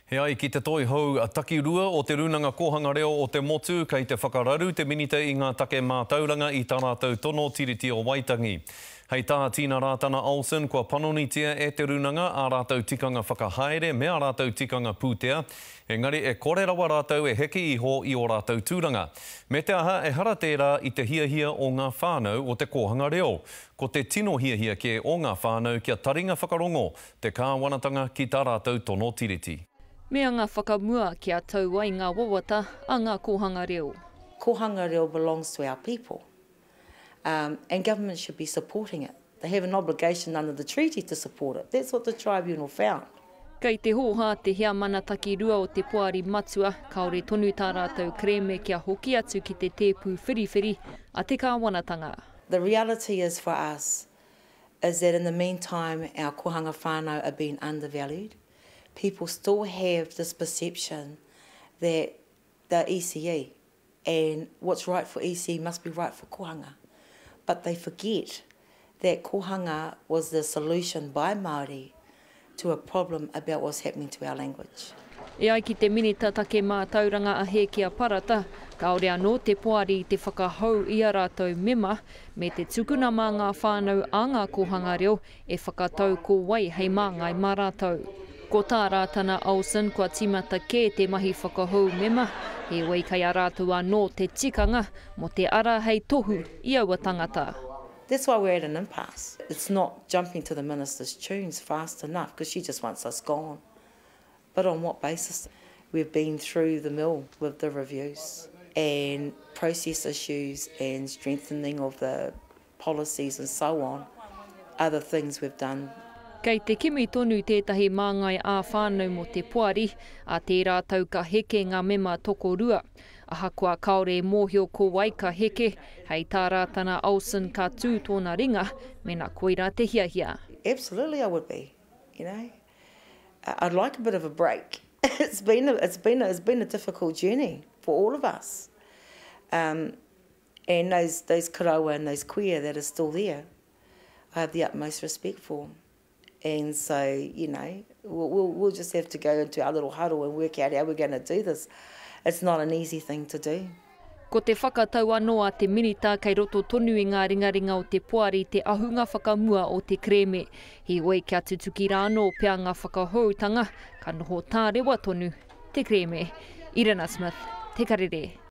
He ai ki te toi hou a takirua o te runanga kohanga reo o te motu kei te whakararu te minite i ngā take mātauranga i tā rātou tono tiriti o Waitangi. Hei tā Tina Rātana Olsen kua panonitia e te runanga a rātou tikanga whakahaere me a rātou tikanga pūtea. Engari e kore rawa rātou e heke iho i o rātou tūranga. Me te aha e hara tērā i te hiahia o ngā whānau o te kohanga reo. Ko te tino hiahia ke o ngā whānau kia taringa whakarongo te kāwanatanga ki tā rātou tono tiriti. Mea ngā whakamua kia tau ai ngā wawata a ngā kohanga reo. Kohanga reo belongs to our people, and government should be supporting it. They have an obligation under the treaty to support it. That's what the tribunal found. Kei te hoha te hea mana takirua o te Puari Matua, kaore tonu tā rātou kreme kia hoki atu ki te tēpū whiriwhiri a te kāwanatanga. The reality is for us is that in the meantime our kohanga whānau are being undervalued. People still have this perception that they're ECE and what's right for ECE must be right for kohanga. But they forget that kohanga was the solution by Māori to a problem about what's happening to our language. E ai ki te minita take mātauranga a he kia parata, kaore anō te Puari i te whakahau i a rātou mema, me te tukuna mā ngā whānau a ngā kohanga reo e whakatau ko wai hei māngai mā rātou. Ko tā Rātana Olsen kua timata kē te mahi whakahau mema, he wei kai a rātou anō te tikanga mo te ara hei tohu i aua tangata. That's why we're at an impasse. It's not jumping to the minister's tunes fast enough because she just wants us gone. But on what basis? We've been through the mill with the reviews and process issues and strengthening of the policies and so on are the things we've done. Kei te kimi tonu tētahi māngai ā whānau mo te Puari, a te rātau ka heke ngā mema toko rua. Aha kua kaore mōhio ko wai ka heke, hei tā Rātana Olsen ka tū tōna ringa, me nā koira te hiahia. Absolutely I would be, you know. I'd like a bit of a break. It's been a difficult journey for all of us. And those karawa and those queer that are still there, I have the utmost respect for. And so, you know, we'll just have to go into our little huddle and work out how we're going to do this. It's not an easy thing to do. Ko te whakatau anō a te minita kei roto tonu i ngā ringaringa o te Puari te ahunga whakamua o te kreme. He wei kia tutuki rāno pia ngā whakahoutanga, ka noho tā rewa tonu, te kreme. Irina Smith, Te Karere.